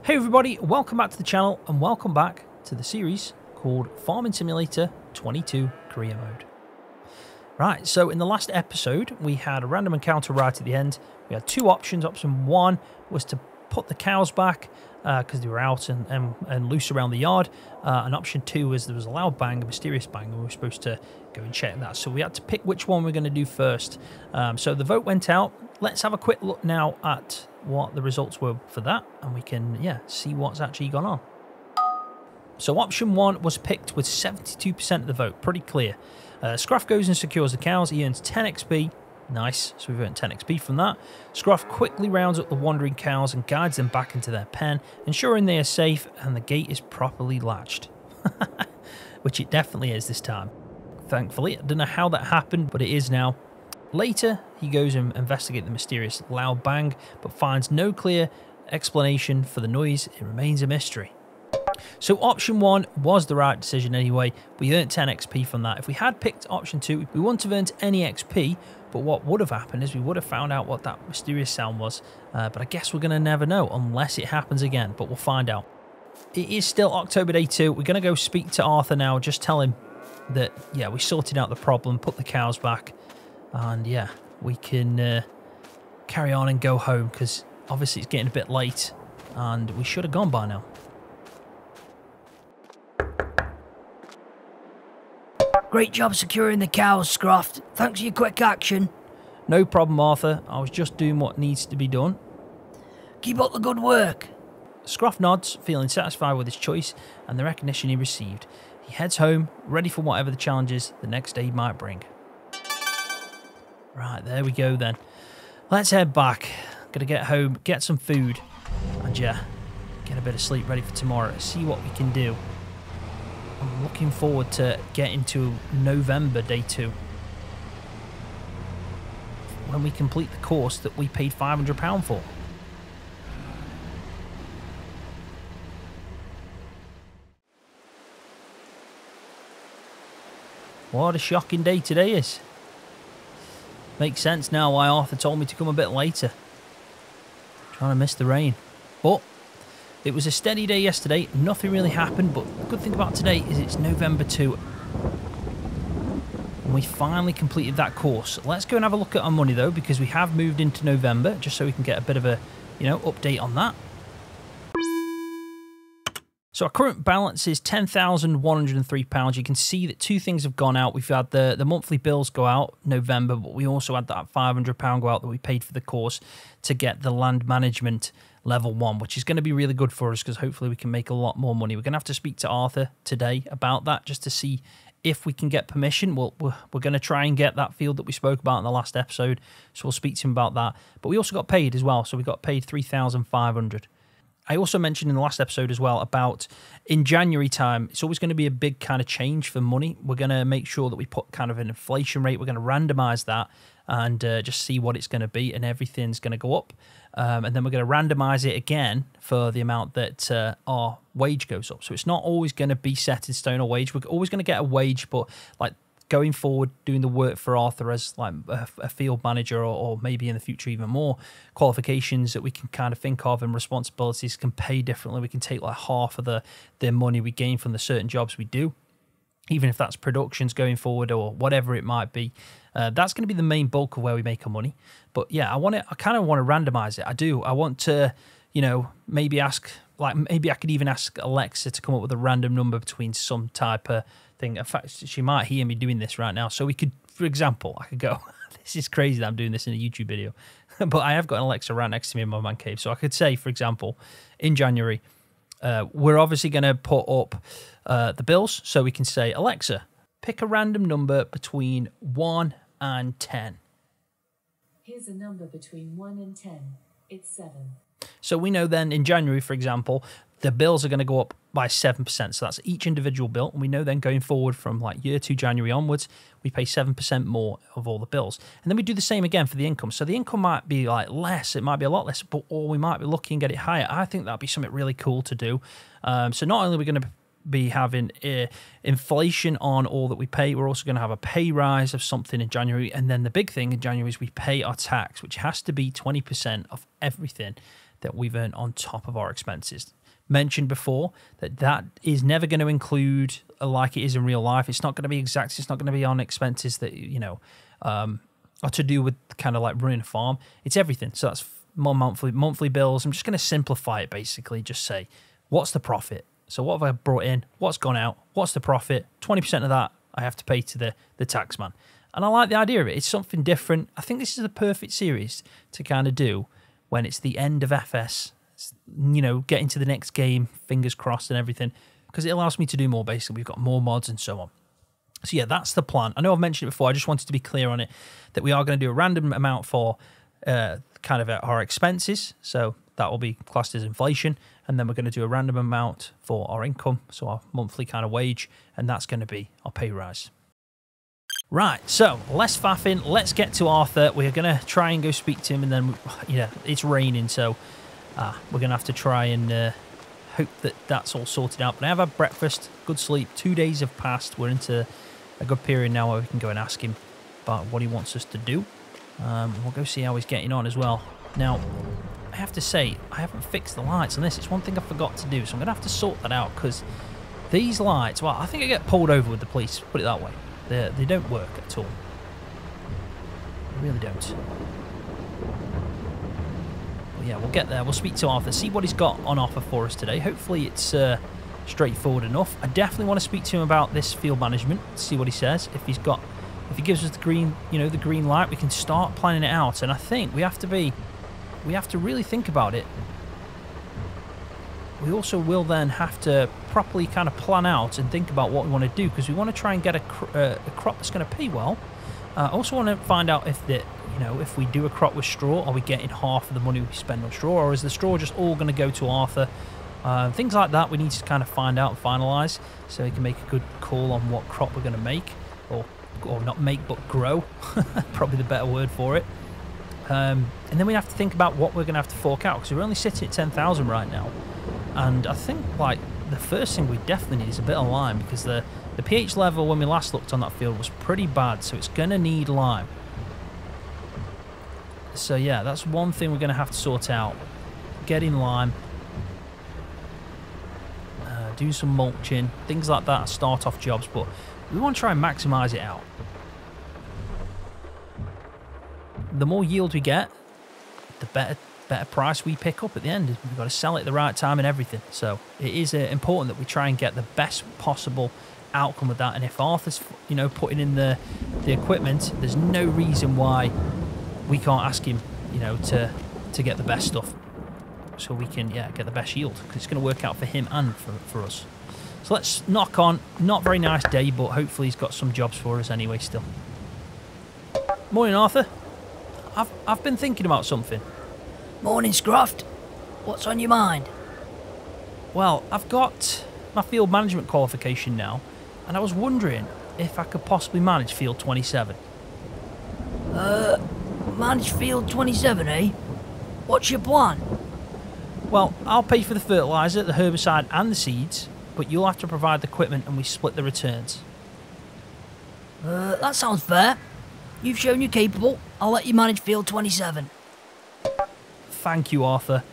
Hey everybody, welcome back to the channel and welcome back to the series called Farming Simulator 22 Career Mode. Right, so in the last episode we had a random encounter right at the end. We had two options. Option one was to put the cows back because they were out and loose around the yard. And option two was there was a loud bang, a mysterious bang, and we were supposed to go and check that. So we had to pick which one we're going to do first. So the vote went out. Let's have a quick look now at what the results were for that, and we can, see what's actually gone on. So option one was picked with 72% of the vote, pretty clear. Scroft goes and secures the cows. He earns 10 XP. Nice, so we've earned 10 XP from that. Scroft quickly rounds up the wandering cows and guides them back into their pen, ensuring they are safe and the gate is properly latched. Which it definitely is this time. Thankfully, I don't know how that happened, but it is now. Later, he goes and investigates the mysterious loud bang, but finds no clear explanation for the noise. It remains a mystery. So option one was the right decision anyway. We earned 10 XP from that. If we had picked option two, we wouldn't have earned any XP, but what would have happened is we would have found out what that mysterious sound was. But I guess we're going to never know unless it happens again, but we'll find out. It is still October day 2. We're going to go speak to Arthur now, just tell him that, we sorted out the problem, put the cows back. And we can carry on and go home because obviously it's getting a bit late and we should have gone by now. Great job securing the cows, Scroft. Thanks for your quick action. No problem, Arthur. I was just doing what needs to be done. Keep up the good work. Scroft nods, feeling satisfied with his choice and the recognition he received. He heads home, ready for whatever the challenges the next day might bring. Right, there we go then. Let's head back. Gonna get home, get some food, and get a bit of sleep ready for tomorrow. See what we can do. I'm looking forward to getting to November day 2. When we complete the course that we paid £500 for. What a shocking day today is. Makes sense now why Arthur told me to come a bit later. Trying to miss the rain. But it was a steady day yesterday. Nothing really happened. But the good thing about today is it's November 2. And we finally completed that course. Let's go and have a look at our money though, because we have moved into November, just so we can get a bit of a, update on that. So our current balance is £10,103. You can see that two things have gone out. We've had the monthly bills go out November, but we also had that £500 go out that we paid for the course to get the land management level 1, which is going to be really good for us because hopefully we can make a lot more money. We're going to have to speak to Arthur today about that just to see if we can get permission. We're going to try and get that field that we spoke about in the last episode, so we'll speak to him about that. But we also got paid as well, so we got paid £3,500. I also mentioned in the last episode as well about in January time, it's always going to be a big kind of change for money. We're going to make sure that we put kind of an inflation rate. We're going to randomize that and just see what it's going to be, and everything's going to go up. And then we're going to randomize it again for the amount that our wage goes up. So it's not always going to be set in stone or wage. We're always going to get a wage, but like going forward, doing the work for Arthur as like a field manager or maybe in the future even more qualifications that we can kind of think of and responsibilities can pay differently. We can take like half of the money we gain from the certain jobs we do, even if that's productions going forward or whatever it might be. That's going to be the main bulk of where we make our money. But yeah, I kind of want to randomize it. I do. I want to, maybe ask, maybe I could even ask Alexa to come up with a random number between some type of thing. In fact, she might hear me doing this right now. So we could, for example, I could go, this is crazy that I'm doing this in a YouTube video, but I have got an Alexa right next to me in my man cave. So I could say, for example, in January, we're obviously going to put up the bills. So we can say, Alexa, pick a random number between 1 and 10. Here's a number between 1 and 10. It's 7. So we know then in January, for example, the bills are going to go up by 7%. So that's each individual bill. And we know then going forward from like year 2 January onwards, we pay 7% more of all the bills. And then we do the same again for the income. So the income might be like less, it might be a lot less, but or we might be looking at it higher. I think that'd be something really cool to do. So not only are we going to be having inflation on all that we pay, we're also going to have a pay rise of something in January. And then the big thing in January is we pay our tax, which has to be 20% of everything that we've earned on top of our expenses. Mentioned before that is never going to include like it is in real life. It's not going to be exact. It's not going to be on expenses that, you know, are to do with kind of like running a farm. It's everything. So that's more monthly bills. I'm just going to simplify it, basically. Just say, what's the profit? So what have I brought in? What's gone out? What's the profit? 20% of that I have to pay to the tax man. And I like the idea of it. It's something different. I think this is the perfect series to kind of do when it's the end of FS. You know, get into the next game, fingers crossed and everything, because it allows me to do more. Basically, we've got more mods and so on. So yeah, that's the plan. I know I've mentioned it before. I just wanted to be clear on it, that we are going to do a random amount for kind of our expenses. So that will be classed as inflation. And then we're going to do a random amount for our income, so our monthly kind of wage, and that's going to be our pay rise. Right, so less faffing. Let's get to Arthur. We're going to try and go speak to him, and then, yeah, it's raining, so we're going to have to try and hope that that's all sorted out. But I have had breakfast, good sleep. 2 days have passed. We're into a good period now where we can go and ask him about what he wants us to do. We'll go see how he's getting on as well. Now, I have to say, I haven't fixed the lights on this. It's one thing I forgot to do, so I'm going to have to sort that out, because these lights, well, I think I get pulled over with the police, put it that way. They don't work at all. They really don't. Yeah, we'll get there. We'll speak to Arthur, see what he's got on offer for us today. Hopefully it's straightforward enough. I definitely want to speak to him about this field management, see what he says. If he gives us the green, you know, the green light, we can start planning it out. And I think we have to really think about it. We also will then have to properly kind of plan out and think about what we want to do, because we want to try and get a crop that's going to pay well. I also want to find out if if we do a crop with straw, are we getting half of the money we spend on straw, or is the straw just all going to go to Arthur? Things like that we need to kind of find out and finalise, so we can make a good call on what crop we're going to make, or not make but grow, probably the better word for it. And then we have to think about what we're going to have to fork out, because we're only sitting at 10,000 right now. And I think like the first thing we definitely need is a bit of lime, because the pH level when we last looked on that field was pretty bad, so it's going to need lime. So yeah, that's one thing we're going to have to sort out. Getting lime, do some mulching, things like that, start off jobs, but we want to try and maximise it out. The more yield we get, the better price we pick up at the end. We've got to sell it at the right time and everything. So it is important that we try and get the best possible outcome with that. And if Arthur's, putting in the equipment, there's no reason why we can't ask him, to get the best stuff, so we can get the best yield, because it's going to work out for him and for us. So let's knock on. Not very nice day, but hopefully he's got some jobs for us anyway still. Morning, Arthur. I've been thinking about something. Morning, Scroft. What's on your mind? Well, I've got my field management qualification now, and I was wondering if I could possibly manage field 27. Manage field 27, eh? What's your plan? Well, I'll pay for the fertiliser, the herbicide and the seeds, but you'll have to provide the equipment and we split the returns. That sounds fair. You've shown you're capable. I'll let you manage field 27. Thank you, Arthur.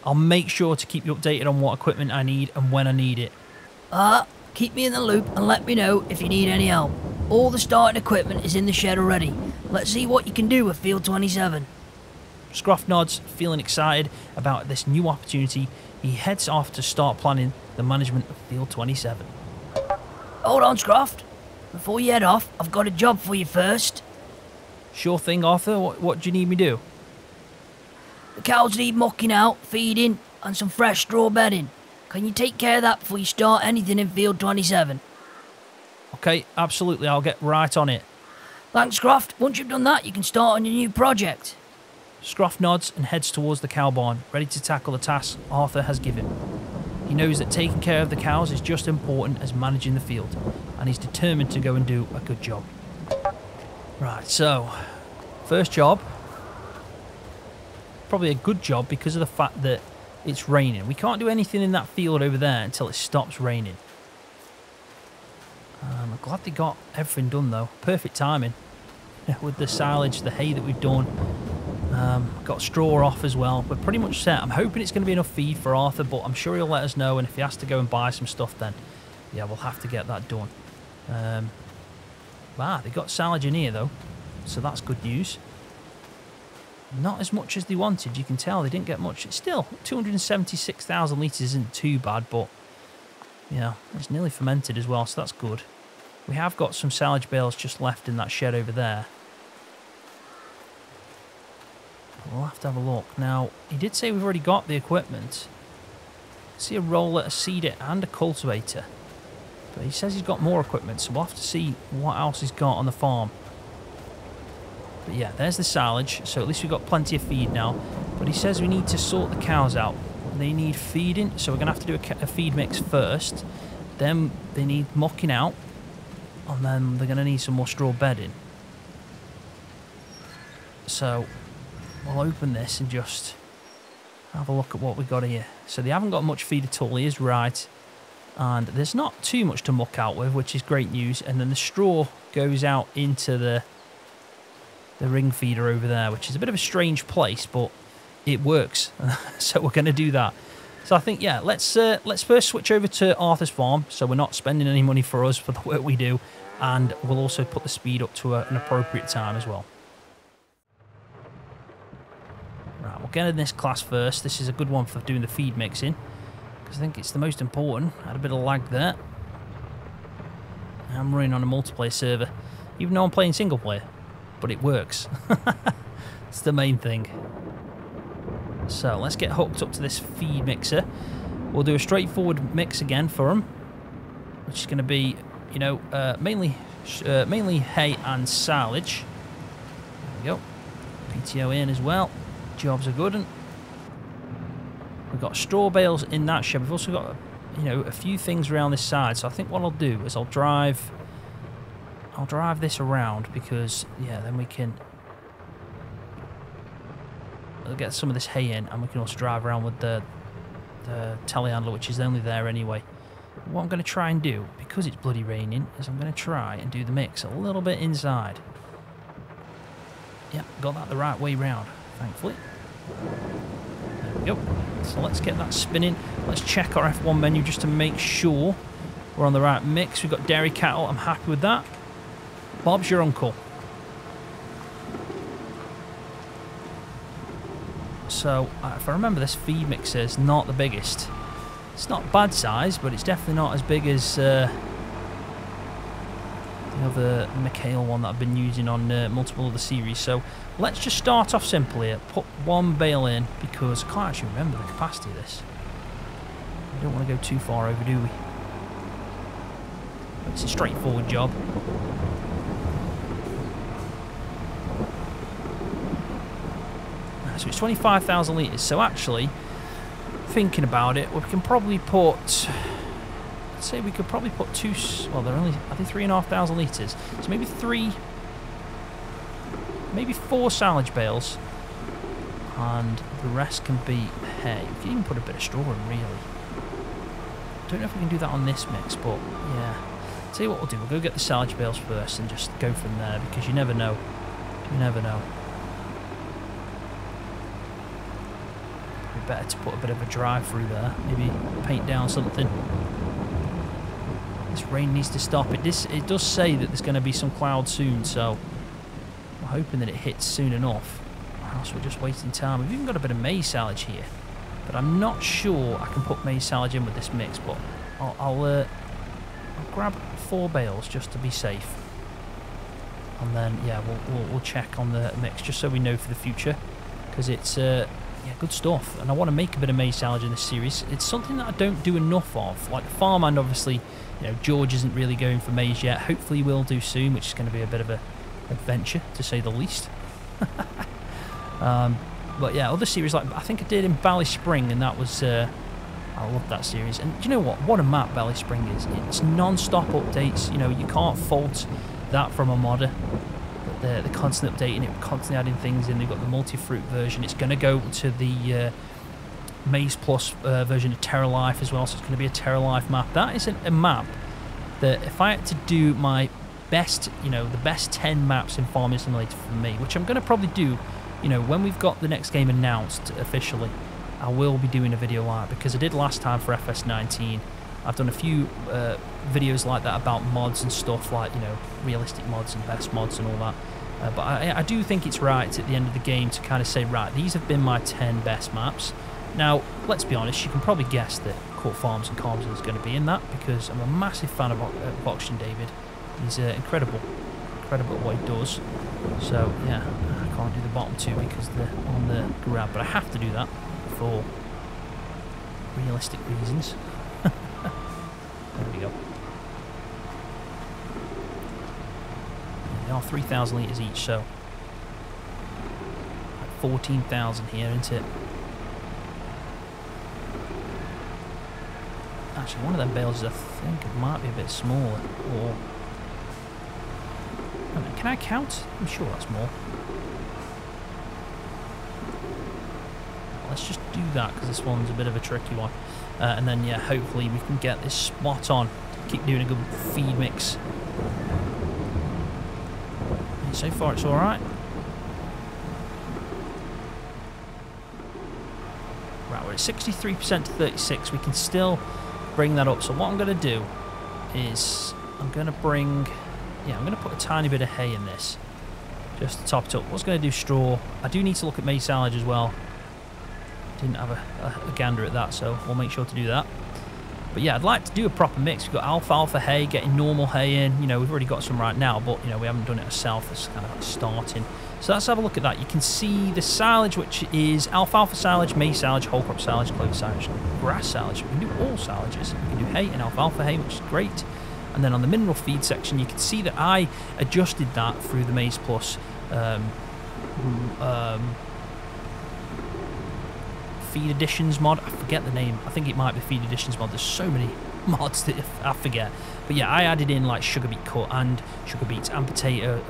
I'll make sure to keep you updated on what equipment I need and when I need it. Keep me in the loop and let me know if you need any help. All the starting equipment is in the shed already. Let's see what you can do with field 27. Scroft nods, feeling excited about this new opportunity. He heads off to start planning the management of field 27. Hold on, Scroft. Before you head off, I've got a job for you first. Sure thing, Arthur. What do you need me to do? The cows need mucking out, feeding, and some fresh straw bedding. Can you take care of that before you start anything in field 27? Okay, absolutely. I'll get right on it. Thanks, Scroft. Once you've done that, you can start on your new project. Scroft nods and heads towards the cow barn, ready to tackle the task Arthur has given. He knows that taking care of the cows is just as important as managing the field, and he's determined to go and do a good job. Right, so, first job. Probably a good job because of the fact that it's raining. We can't do anything in that field over there until it stops raining. I'm glad they got everything done though. Perfect timing. With the silage, the hay that we've done. Got straw off as well. We're pretty much set. I'm hoping it's going to be enough feed for Arthur, but I'm sure he'll let us know. And if he has to go and buy some stuff, then yeah, we'll have to get that done. They got silage in here though, so that's good news. Not as much as they wanted. You can tell they didn't get much. It's still 276,000 litres isn't too bad, but yeah, it's nearly fermented as well, so that's good. We have got some silage bales just left in that shed over there. We'll have to have a look. Now, he did say we've already got the equipment. I see a roller, a seeder, and a cultivator. But he says he's got more equipment, so we'll have to see what else he's got on the farm. But yeah, there's the silage, so at least we've got plenty of feed now. But he says we need to sort the cows out. They need feeding, so we're going to have to do a feed mix first. Then they need mucking out, and then they're going to need some more straw bedding. So we'll open this and just have a look at what we've got here. So they haven't got much feed at all, he is right. And there's not too much to muck out with, which is great news. And then the straw goes out into the ring feeder over there, which is a bit of a strange place, but it works. So we're going to do that. So I think, yeah, let's first switch over to Arthur's farm, so we're not spending any money for us for the work we do, and we'll also put the speed up to an appropriate time as well. Right, we'll get in this class first. This is a good one for doing the feed mixing, because I think it's the most important. Had a bit of lag there. I'm running on a multiplayer server, even though I'm playing single player, but it works. It's the main thing. So let's get hooked up to this feed mixer. We'll do a straightforward mix again for them, which is going to be, you know, mainly hay and silage. There we go. PTO in as well. Jobs are good. And we've got straw bales in that shed. We've also got, you know, a few things around this side. So I think what I'll do is I'll drive this around, because yeah, then we can get some of this hay in, and we can also drive around with the telehandler, which is only there anyway. What I'm going to try and do, because it's bloody raining, is I'm going to try and do the mix a little bit inside. Yep, got that the right way round, thankfully. There we go. So let's get that spinning. Let's check our F1 menu just to make sure we're on the right mix. We've got dairy cattle. I'm happy with that. Bob's your uncle. So, if I remember, this feed mixer is not the biggest. It's not bad size, but it's definitely not as big as the other Mikhail one that I've been using on multiple other series. So, let's just start off simple here. Put one bale in, because I can't actually remember the capacity of this. We don't want to go too far over, do we? It's a straightforward job. So it's 25,000 litres. So actually, thinking about it, we can probably put, let's say we could probably put two, well, they're only, I think 3,500 litres. So maybe four silage bales, and the rest can be hay. We can even put a bit of straw in, really. Don't know if we can do that on this mix, but yeah. Tell you what we'll do, we'll go get the silage bales first and just go from there, because you never know. You never know. Better to put a bit of a drive through there, maybe paint down something. This rain needs to stop. It does say that there's going to be some cloud soon, so we're hoping that it hits soon enough, or else we're just wasting time. We've even got a bit of maize silage here, but I'm not sure I can put maize silage in with this mix, but I'll grab 4 bales just to be safe, and then yeah, we'll check on the mix just so we know for the future, because it's yeah, good stuff, and I want to make a bit of maize silage in this series. It's something that I don't do enough of. Like farmhand, obviously, you know, George isn't really going for maize yet. Hopefully we'll do soon, which is going to be a bit of an adventure, to say the least. But yeah, other series, like I think I did in Valley Spring, and that was, I love that series. And do you know what a map Valley Spring is? It's non-stop updates. You know, you can't fault that from a modder. They're constantly updating it, constantly adding things in. They've got the multi-fruit version. It's going to go to the Maize Plus version of Terra Life as well, so it's going to be a Terra Life map. That is a map that if I had to do my best, you know, the best 10 maps in Farming Simulator for me, which I'm going to probably do you know, when we've got the next game announced officially, I will be doing a video like that, because I did last time for FS19. I've done a few videos like that about mods and stuff, like, you know, realistic mods and best mods and all that. But I do think it's right at the end of the game to kind of say, right, these have been my 10 best maps. Now, let's be honest, you can probably guess that Court Farms and Calms is going to be in that, because I'm a massive fan of Boxing David. He's incredible at what he does. So, yeah, I can't do the bottom two because they're on the grab, but I have to do that for realistic reasons. There we go. They are 3,000 litres each, so like 14,000 here, isn't it? Actually, one of them bales, I think it might be a bit smaller. Or can I count? I'm sure that's more. Let's just do that, because this one's a bit of a tricky one. And then, yeah, hopefully we can get this spot on. Keep doing a good feed mix. And so far, it's all right. Right, we're at 63% to 36. We can still bring that up. So what I'm going to do is I'm going to bring... Yeah, I'm going to put a tiny bit of hay in this, just to top it up. What's going to do straw? I do need to look at maize silage as well. Didn't have a gander at that, so we'll make sure to do that. But yeah, I'd like to do a proper mix. We've got alfalfa hay, getting normal hay in. You know, we've already got some right now, but, you know, we haven't done it ourselves. It's kind of like starting. So let's have a look at that. You can see the silage, which is alfalfa silage, maize silage, whole crop silage, clover silage, grass silage. We can do all silages. We can do hay and alfalfa hay, which is great. And then on the mineral feed section, you can see that I adjusted that through the Maize Plus Feed Additions mod. I forget the name. I think it might be Feed Additions mod. There's so many mods that I forget. But yeah, I added in like sugar beet cut and sugar beets and potato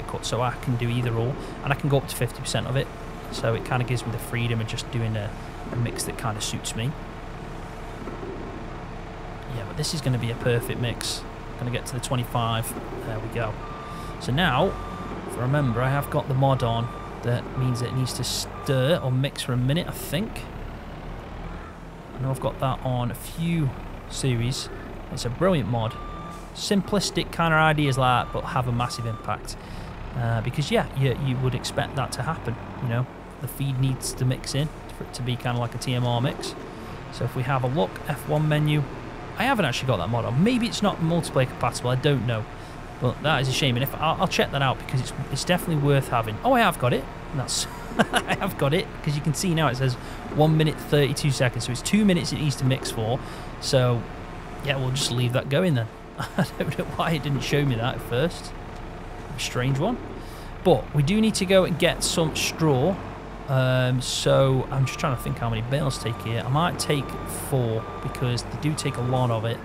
cut, so I can do either or, and I can go up to 50% of it. So it kind of gives me the freedom of just doing a mix that kind of suits me. Yeah, but this is going to be a perfect mix. Going to get to the 25. There we go. So now, if I remember, I have got the mod on. That means that it needs to stir or mix for a minute, I think. I know I've got that on a few series. It's a brilliant mod. Simplistic kind of ideas like that, but have a massive impact. Because, yeah, you would expect that to happen. You know, the feed needs to mix in for it to be kind of like a TMR mix. So if we have a look, F1 menu. I haven't actually got that mod on. Maybe it's not multiplayer compatible. I don't know. But that is a shame. And if I'll check that out, because it's definitely worth having. Oh, I have got it. That's I have got it, because you can see now it says 1 minute 32 seconds. So it's 2 minutes it needs to mix for. So yeah, we'll just leave that going then. I don't know why it didn't show me that at first. A strange one. But we do need to go and get some straw. So I'm just trying to think how many bales to take here. I might take 4, because they do take a lot of it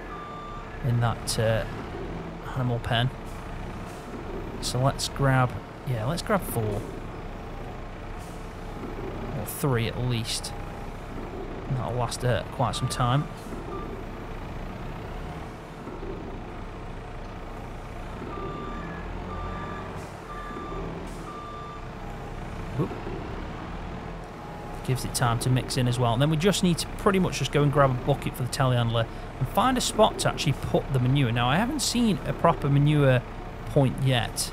in that animal pen. So let's grab 4 or 3 at least. And that'll last quite some time. Oop. Gives it time to mix in as well. And then we just need to pretty much just go and grab a bucket for the telehandler and find a spot to actually put the manure. Now, I haven't seen a proper manure point yet,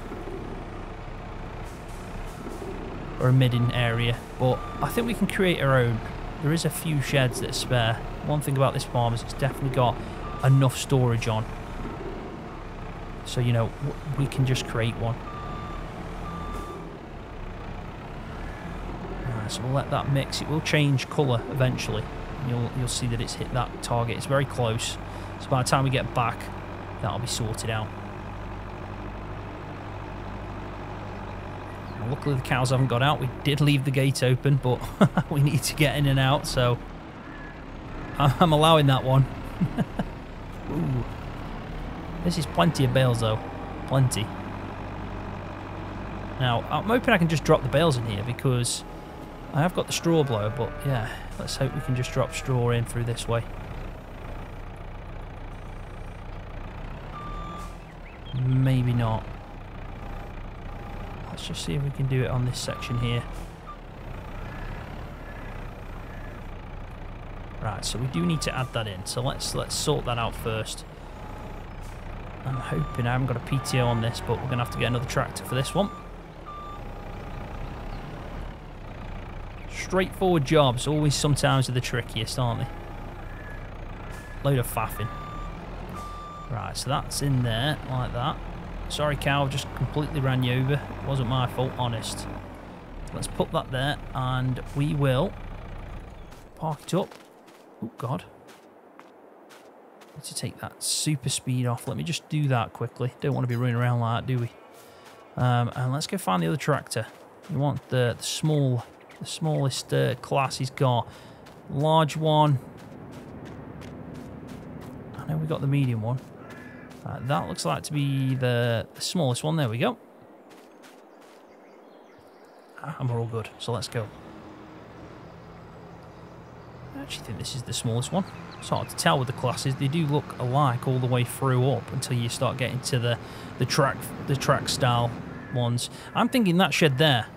or a midden area, but I think we can create our own. There is a few sheds that are spare. One thing about this farm is it's definitely got enough storage on, so, you know, we can just create one. So we'll let that mix. It will change colour eventually. You'll see that it's hit that target. It's very close. So by the time we get back, that'll be sorted out. Well, luckily the cows haven't got out. We did leave the gate open, but we need to get in and out, so I'm allowing that one. Ooh. This is plenty of bales though. Plenty. Now, I'm hoping I can just drop the bales in here, because I have got the straw blower, but yeah, let's hope we can just drop straw in through this way. Maybe not. Let's just see if we can do it on this section here. Right, so we do need to add that in. So let's sort that out first. I'm hoping I haven't got a PTO on this, but we're going to have to get another tractor for this one. Straightforward jobs, always sometimes are the trickiest, aren't they? Load of faffing. Right, so that's in there, like that. Sorry, cow, I've just completely ran you over. It wasn't my fault, honest. So let's put that there, and we will park it up. Oh, God. Need to take that super speed off. Let me just do that quickly. Don't want to be running around like that, do we? And let's go find the other tractor. We want the smallest class he's got. Large one. I know we got the medium one. That looks like to be the smallest one. There we go. And we're all good. So let's go. I actually think this is the smallest one. It's hard to tell with the classes. They do look alike all the way through up until you start getting to the track style ones. I'm thinking that shed there.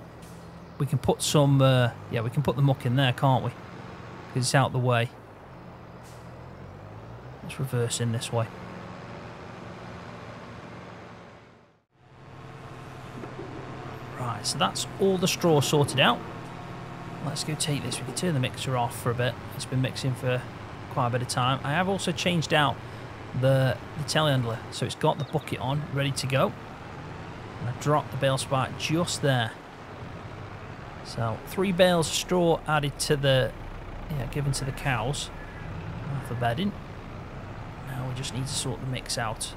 We can put some yeah, we can put the muck in there, can't we? Because it's out the way. Let's reverse in this way. Right, so that's all the straw sorted out. Let's go take this. We can turn the mixer off for a bit. It's been mixing for quite a bit of time. I have also changed out the telehandler, so it's got the bucket on, ready to go. And I dropped the bale spike just there. So 3 bales of straw added to the, given to the cows for bedding. Now we just need to sort the mix out.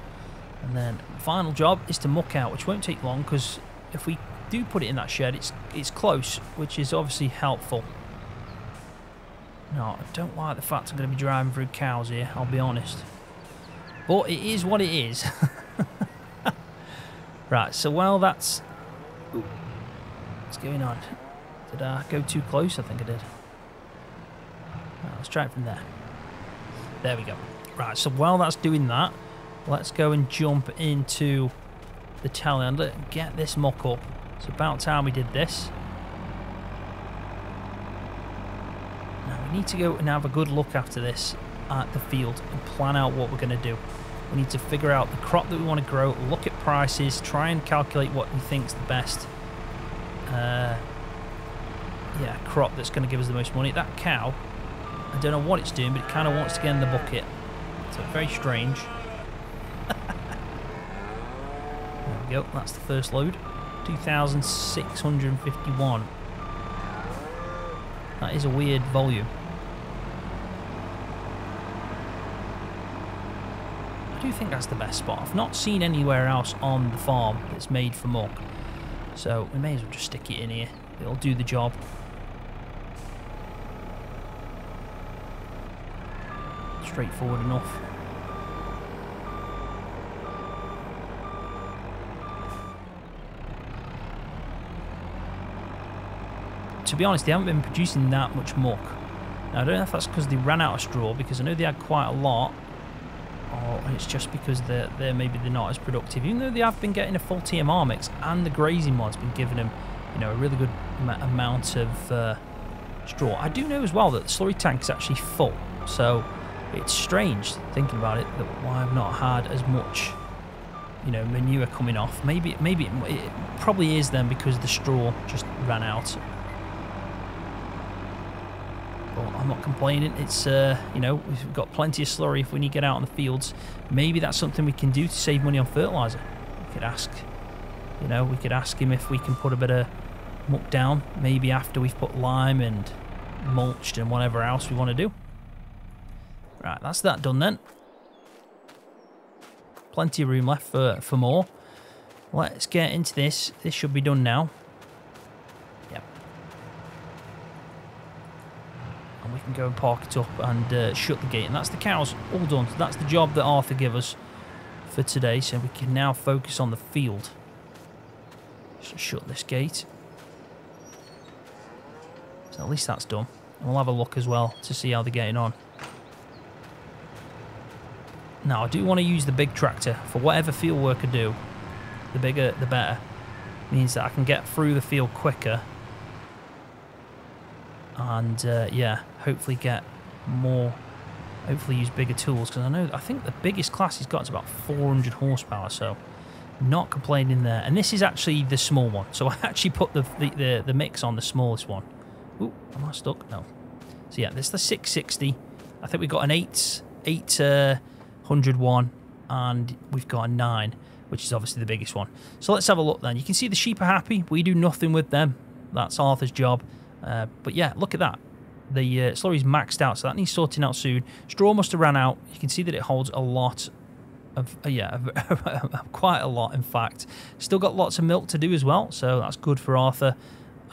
And then the final job is to muck out, which won't take long because if we do put it in that shed, it's close, which is obviously helpful. No, I don't like the fact I'm going to be driving through cows here, I'll be honest. But it is what it is. Right, so while that's... Ooh, what's going on? Did I go too close? I think I did. Right, let's try it from there. There we go. Right, so while that's doing that, let's go and jump into the telehandler and get this muck up. It's about time we did this. Now we need to go and have a good look after this at the field and plan out what we're going to do. We need to figure out the crop that we want to grow, look at prices, try and calculate what we think's the best crop that's going to give us the most money. That cow, I don't know what it's doing, but it kind of wants to get in the bucket. So very strange. There we go, that's the first load. 2,651. That is a weird volume. I do think that's the best spot. I've not seen anywhere else on the farm that's made for muck. So we may as well just stick it in here. It'll do the job. Straightforward enough. To be honest, they haven't been producing that much muck. Now, I don't know if that's because they ran out of straw, because I know they had quite a lot, or it's just because they're maybe they're not as productive. Even though they have been getting a full TMR mix, and the grazing one's been giving them, a really good amount of straw. I do know as well that the slurry tank is actually full, so it's strange thinking about it that why I've not had as much, manure coming off. Maybe it probably is then because the straw just ran out. Well, I'm not complaining. It's we've got plenty of slurry if we need to get out on the fields. Maybe that's something we can do to save money on fertilizer. We could ask, we could ask him if we can put a bit of muck down, maybe after we've put lime and mulched and whatever else we want to do. Right, that's that done then. Plenty of room left for more. Let's get into this. This should be done now. Yep. And we can go and park it up and shut the gate. And that's the cows all done. So that's the job that Arthur gave us for today. So we can now focus on the field. Just shut this gate. So at least that's done. And we'll have a look as well to see how they're getting on. Now, I do want to use the big tractor for whatever field work I do. The bigger, the better. Means that I can get through the field quicker. And, hopefully get more, hopefully use bigger tools, because I think the biggest class he's got is about 400 horsepower, so not complaining there. And this is actually the small one, so I actually put the mix on the smallest one. Ooh, am I stuck? No. So yeah, this is the 660. I think we've got an 800 one, and we've got a 9, which is obviously the biggest one. So let's have a look then. You can see the sheep are happy. We do nothing with them. That's Arthur's job. But yeah, look at that. The slurry's maxed out, so that needs sorting out soon. Straw must have ran out. You can see that it holds a lot of, quite a lot, in fact. Still got lots of milk to do as well, so that's good for Arthur.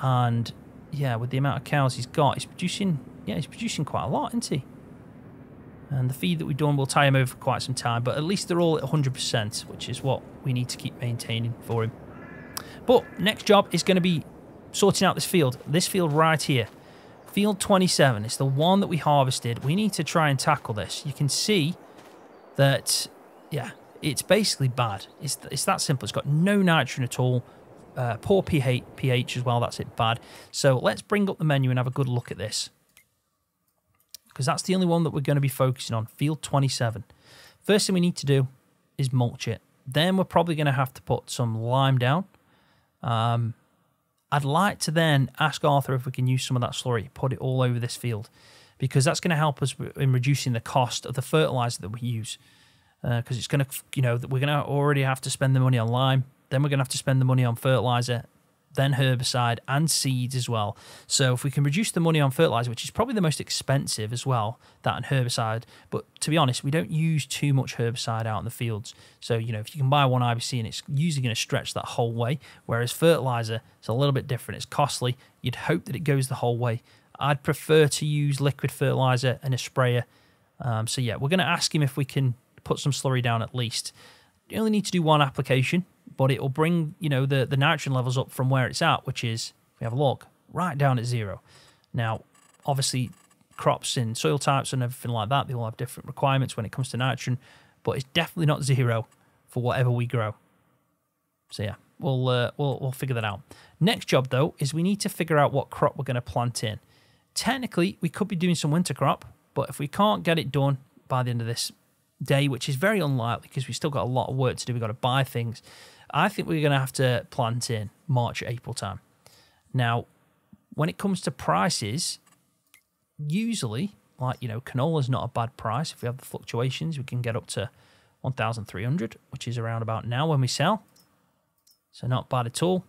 And yeah, with the amount of cows he's got, he's producing quite a lot, isn't he? And the feed that we've done will tie him over for quite some time, but at least they're all at 100%, which is what we need to keep maintaining for him. But next job is going to be sorting out this field right here. Field 27, it's the one that we harvested. We need to try and tackle this. You can see that, yeah, it's basically bad. It's that simple. It's got no nitrogen at all. Poor pH as well, that's it, bad. So let's bring up the menu and have a good look at this, because that's the only one that we're going to be focusing on, field 27. First thing we need to do is mulch it. Then we're probably going to have to put some lime down. I'd like to then ask Arthur if we can use some of that slurry, put it all over this field, because that's going to help us in reducing the cost of the fertilizer that we use. Because it's going to, we're going to already have to spend the money on lime, then we're going to have to spend the money on fertilizer, then herbicide and seeds as well. So if we can reduce the money on fertilizer, which is probably the most expensive as well, that and herbicide, but to be honest, we don't use too much herbicide out in the fields. So, if you can buy one IBC, and it's usually going to stretch that whole way, whereas fertilizer, it's a little bit different. It's costly. You'd hope that it goes the whole way. I'd prefer to use liquid fertilizer and a sprayer. So yeah, we're going to ask him if we can put some slurry down at least. You only need to do one application, but it will bring, the nitrogen levels up from where it's at, which is, if we have a look, right down at 0. Now, obviously, crops and soil types and everything like that, they all have different requirements when it comes to nitrogen, but it's definitely not 0 for whatever we grow. So yeah, we'll figure that out. Next job, though, is we need to figure out what crop we're going to plant in. Technically, we could be doing some winter crop, but if we can't get it done by the end of this day, which is very unlikely because we've still got a lot of work to do, we've got to buy things, I think we're going to have to plant in March, April time. Now, when it comes to prices, usually, canola's not a bad price. If we have the fluctuations, we can get up to 1,300, which is around about now when we sell. So not bad at all.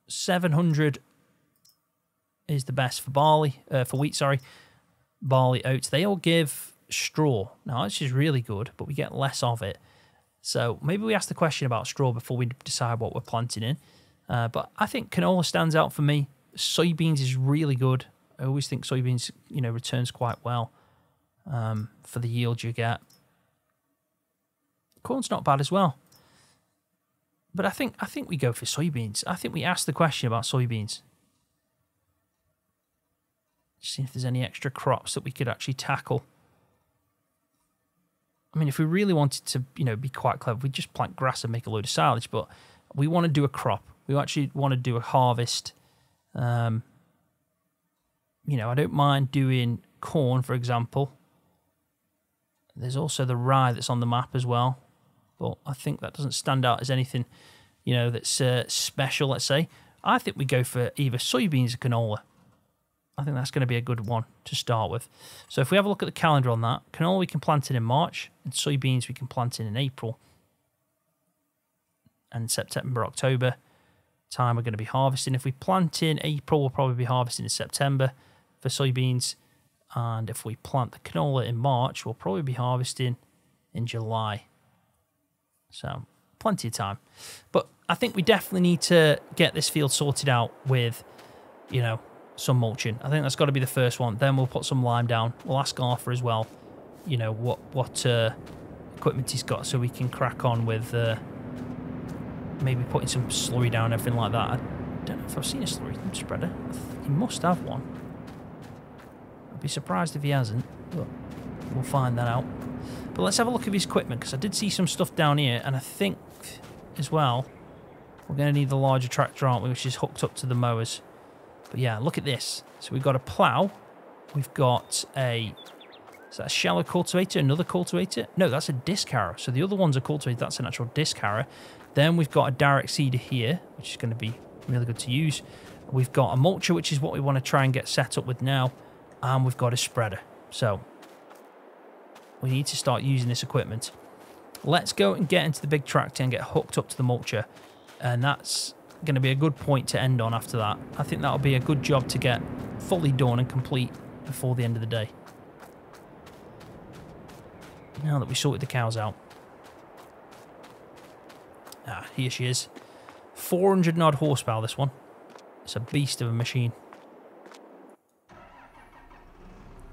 700 is the best for barley, for wheat, sorry. Barley, oats, they all give straw. Now, this is really good, but we get less of it. So maybe we ask the question about straw before we decide what we're planting in. But I think canola stands out for me. Soybeans is really good. I always think soybeans, returns quite well for the yield you get. Corn's not bad as well. But I think we go for soybeans. I think we ask the question about soybeans. Just see if there's any extra crops that we could actually tackle. I mean, if we really wanted to, be quite clever, we'd just plant grass and make a load of silage. But we want to do a crop. We actually want to do a harvest. I don't mind doing corn, for example. There's also the rye that's on the map as well. But I think that doesn't stand out as anything, that's special, let's say. I think we go for either soybeans or canola. I think that's going to be a good one to start with. So if we have a look at the calendar on that, canola we can plant in March, and soybeans we can plant in April. And September, October time we're going to be harvesting. If we plant in April, we'll probably be harvesting in September for soybeans. And if we plant the canola in March, we'll probably be harvesting in July. So plenty of time. But I think we definitely need to get this field sorted out with, some mulching. I think that's got to be the first one. Then we'll put some lime down. We'll ask Arthur as well, what equipment he's got, so we can crack on with maybe putting some slurry down, everything like that. I don't know if I've seen a slurry spreader. He must have one. I'd be surprised if he hasn't, but we'll find that out. But let's have a look at his equipment, because I did see some stuff down here, and I think as well we're going to need the larger tractor, aren't we, which is hooked up to the mowers. But yeah, look at this. So we've got a plough, we've got a Is that a shallow cultivator? Another cultivator? No, that's a disc harrow. So the other one's a cultivator. That's an actual disc harrow. Then we've got a direct seeder here, which is going to be really good to use. We've got a mulcher, which is what we want to try and get set up with now. And we've got a spreader. So we need to start using this equipment. Let's go and get into the big tractor and get hooked up to the mulcher. And that's going to be a good point to end on after that. I think that'll be a good job to get fully done and complete before the end of the day. Now that we sorted the cows out. Ah, here she is. 400 odd horsepower, this one. It's a beast of a machine.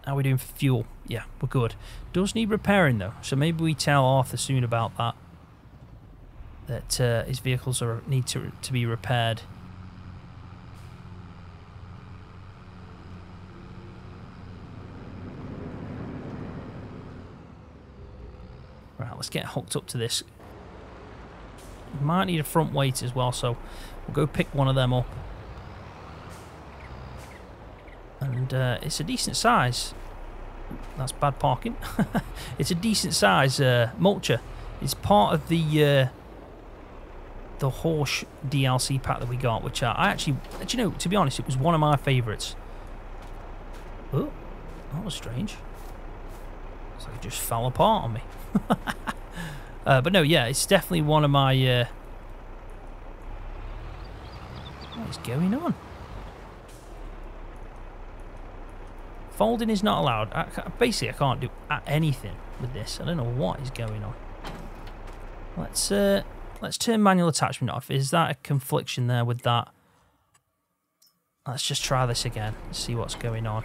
How are we doing for fuel? Yeah, we're good. Does need repairing though, so maybe we tell Arthur soon about that. That his vehicles need to be repaired. Right, let's get hooked up to this. We might need a front weight as well, so we'll go pick one of them up. And it's a decent size. That's bad parking. It's a decent size mulcher. It's part of the Horse DLC pack that we got, which I actually, you know, to be honest, it was one of my favourites. Oh, that was strange. It's like it just fell apart on me. But no, yeah, it's definitely one of my... What is going on? Folding is not allowed. Basically, I can't do anything with this. I don't know what is going on. Let's turn manual attachment off. Is that a confliction there with that? Let's just try this again. See what's going on.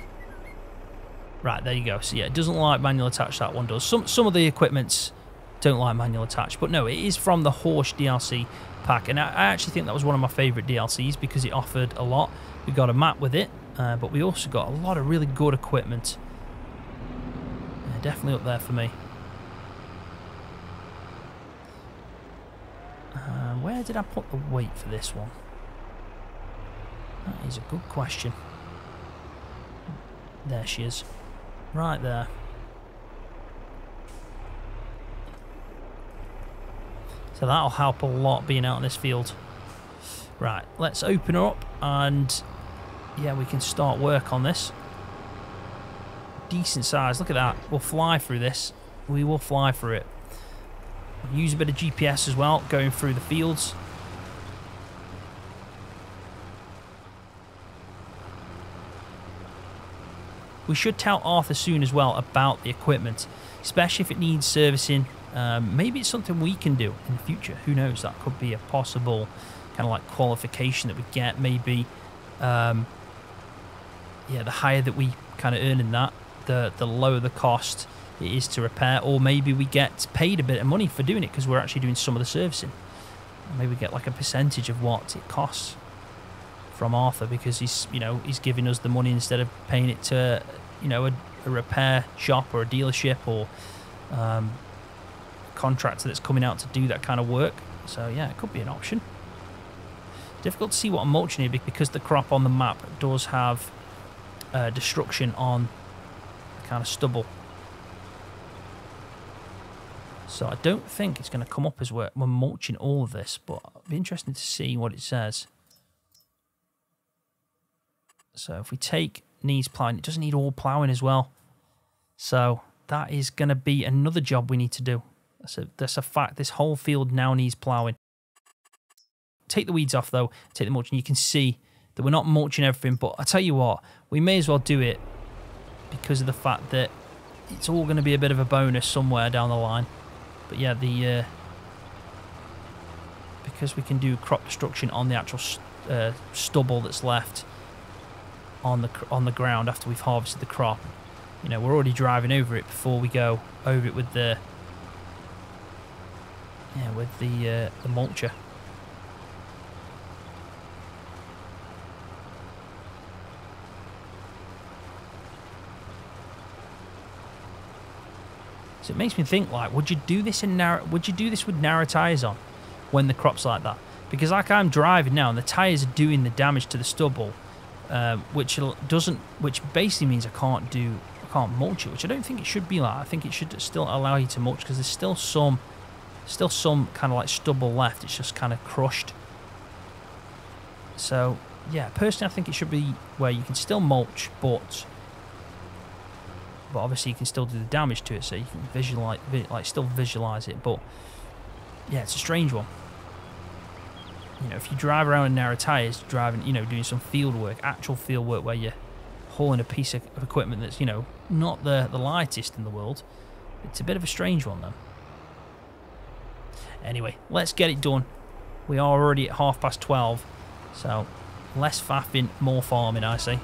Right, there you go. So yeah, it doesn't like manual attach, that one does. Some of the equipments don't like manual attach, but no, it is from the Horse DLC pack, and I actually think that was one of my favourite DLCs because it offered a lot. We got a map with it, but we also got a lot of really good equipment. Yeah, definitely up there for me. Where did I put the weight for this one? That is a good question. There she is. Right there. So that'll help a lot being out in this field. Right, let's open her up and yeah, we can start work on this. Decent size, look at that. We'll fly through this. We will fly through it. Use a bit of GPS as well, going through the fields. We should tell Arthur soon as well about the equipment, especially if it needs servicing. Maybe it's something we can do in the future. Who knows? That could be a possible kind of like qualification that we get. Maybe, yeah, the higher that we kind of earn in that, the lower the cost it is to repair, or maybe we get paid a bit of money for doing it because we're actually doing some of the servicing. Maybe we get like a percentage of what it costs from Arthur because he's, you know, he's giving us the money instead of paying it to, you know, a repair shop or a dealership or contractor that's coming out to do that kind of work. So yeah, it could be an option. Difficult to see what I'm mulching here because the crop on the map does have destruction on the kind of stubble. So I don't think it's going to come up as we're mulching all of this, but it'll be interesting to see what it says. So if we take needs ploughing, it doesn't need all ploughing as well. So that is going to be another job we need to do. That's a fact. This whole field now needs ploughing. Take the weeds off though, take the mulching. You can see that we're not mulching everything, but I tell you what, we may as well do it because of the fact that it's all going to be a bit of a bonus somewhere down the line. But yeah, because we can do crop destruction on the actual stubble that's left on the ground after we've harvested the crop. You know, we're already driving over it before we go over it with the mulcher. So it makes me think, like, would you do this with narrow tyres on when the crop's like that? Because like I'm driving now and the tyres are doing the damage to the stubble, which basically means I can't mulch it, which I don't think it should be like. I think it should still allow you to mulch because there's still some kind of like stubble left. It's just kind of crushed. So yeah, personally I think it should be where you can still mulch, but obviously you can still do the damage to it, so you can visualize, like still visualize it. But yeah, it's a strange one. You know, if you drive around in narrow tires, driving, you know, doing some field work, actual field work where you're hauling a piece of equipment that's, you know, not the lightest in the world, it's a bit of a strange one though. Anyway, let's get it done. We are already at 12:30, so less faffing, more farming, I say.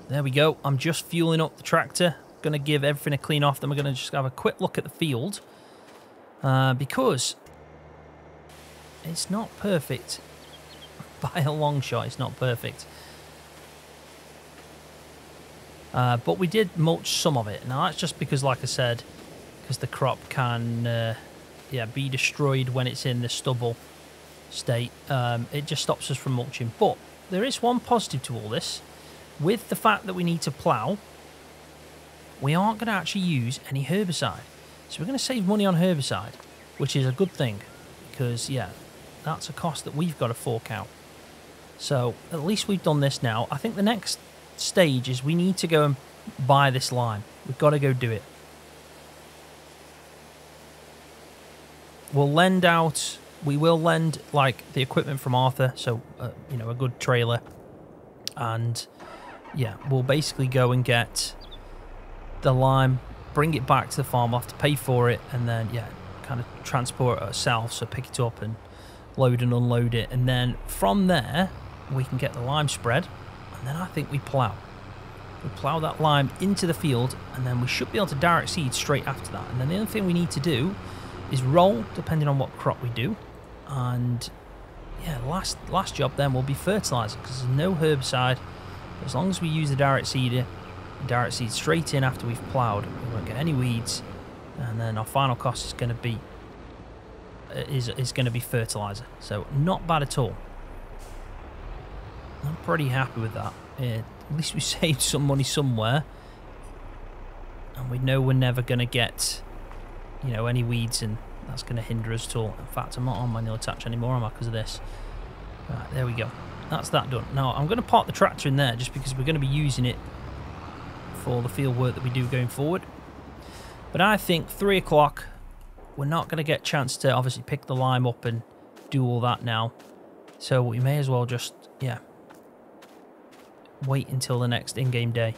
There we go. I'm just fueling up the tractor. Going to give everything a clean off. Then we're going to just have a quick look at the field. Because it's not perfect. By a long shot, it's not perfect. But we did mulch some of it. Now, that's just because, like I said, because the crop can be destroyed when it's in the stubble state. It just stops us from mulching. But there is one positive to all this. With the fact that we need to plough, we aren't going to actually use any herbicide. So we're going to save money on herbicide, which is a good thing. Because, yeah, that's a cost that we've got to fork out. So at least we've done this now. I think the next stage is we need to go and buy this lime. We've got to go do it. We will lend like the equipment from Arthur, so you know, a good trailer, and yeah, we'll basically go and get the lime, bring it back to the farm. We'll have to pay for it, and then yeah, kind of transport it ourselves, so pick it up and load and unload it, and then from there we can get the lime spread, and then I think we plough. We plough that lime into the field, and then we should be able to direct seed straight after that. And then the other thing we need to do is roll, depending on what crop we do. And yeah, last job then will be fertilizer, because there's no herbicide. As long as we use the direct seeder, direct seed straight in after we've ploughed, we won't get any weeds. And then our final cost is going to be fertilizer. So not bad at all. I'm pretty happy with that. At least we saved some money somewhere, and we know we're never going to get, you know, any weeds, and that's going to hinder us at all. In fact, I'm not on manual attach anymore, am I, because of this? Right, there we go. That's that done. Now, I'm going to park the tractor in there just because we're going to be using it for the field work that we do going forward. But I think 3 o'clock, we're not going to get a chance to obviously pick the lime up and do all that now. So we may as well just, yeah, wait until the next in-game day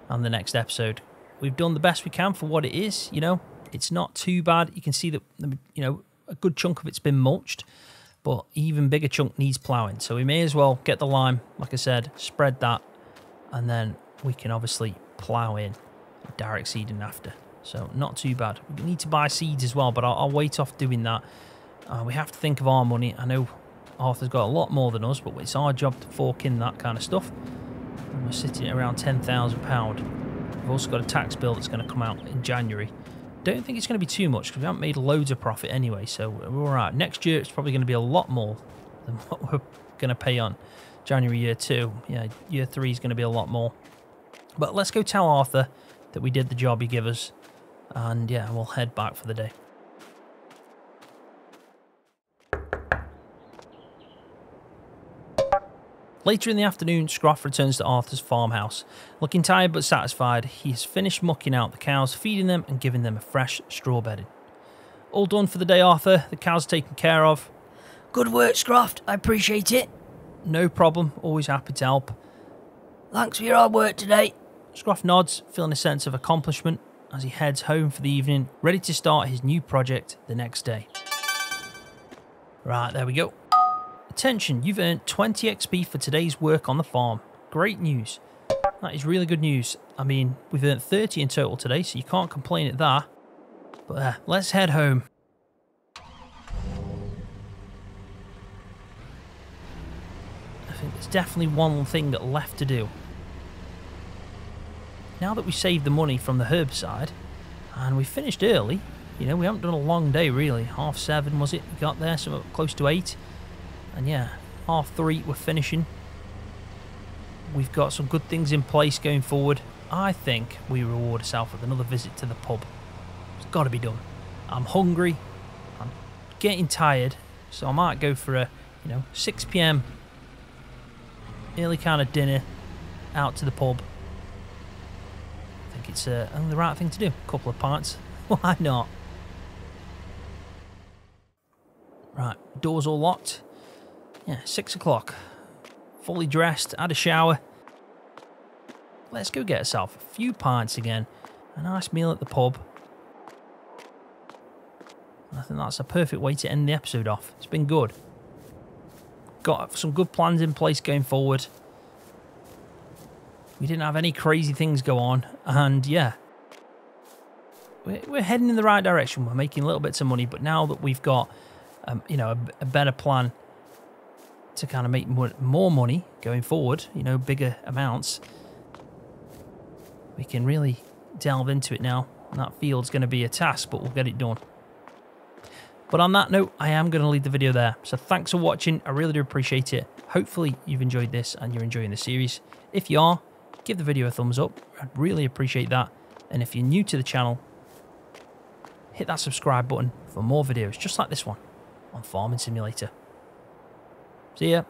and the next episode. We've done the best we can for what it is, you know. It's not too bad. You can see that, you know, a good chunk of it's been mulched, but even bigger chunk needs ploughing. So we may as well get the lime, like I said, spread that, and then we can obviously plough in direct seeding after. So not too bad. We need to buy seeds as well, but I'll wait off doing that. We have to think of our money. I know Arthur's got a lot more than us, but it's our job to fork in that kind of stuff. And we're sitting at around £10,000. We've also got a tax bill that's going to come out in January. Don't think it's going to be too much because we haven't made loads of profit anyway, so we're all right. Next year it's probably going to be a lot more than what we're going to pay on January year 2. Yeah, year 3 is going to be a lot more. But let's go tell Arthur that we did the job he gave us, and yeah, we'll head back for the day. Later in the afternoon, Scroft returns to Arthur's farmhouse. Looking tired but satisfied, he has finished mucking out the cows, feeding them and giving them a fresh straw bedding. All done for the day, Arthur. The cows are taken care of. Good work, Scroft. I appreciate it. No problem. Always happy to help. Thanks for your hard work today. Scroft nods, feeling a sense of accomplishment as he heads home for the evening, ready to start his new project the next day. Right, there we go. Attention, you've earned 20 XP for today's work on the farm. Great news. That is really good news. I mean, we've earned 30 in total today, so you can't complain at that. But let's head home. I think there's definitely one thing left to do. Now that we saved the money from the herbicide, and we finished early, you know, we haven't done a long day really. 7:30 was it? We got there, so close to 8. And yeah, 3:30 we're finishing. We've got some good things in place going forward. I think we reward ourselves with another visit to the pub. It's got to be done. I'm hungry. I'm getting tired. So I might go for a, 6 PM early kind of dinner out to the pub. I think it's the right thing to do. A couple of pints. Why not? Right, doors all locked. Yeah, 6 o'clock. Fully dressed, had a shower. Let's go get ourselves a few pints again. A nice meal at the pub. I think that's a perfect way to end the episode off. It's been good. Got some good plans in place going forward. We didn't have any crazy things go on. And yeah, we're heading in the right direction. We're making little bits of money. But now that we've got, a better plan to kind of make more money going forward, bigger amounts, we can really delve into it now. And that field's going to be a task, but we'll get it done. But on that note, I am going to leave the video there. So thanks for watching. I really do appreciate it. Hopefully you've enjoyed this and you're enjoying the series. If you are, give the video a thumbs up. I'd really appreciate that. And if you're new to the channel, hit that subscribe button for more videos just like this one on Farming Simulator. See ya.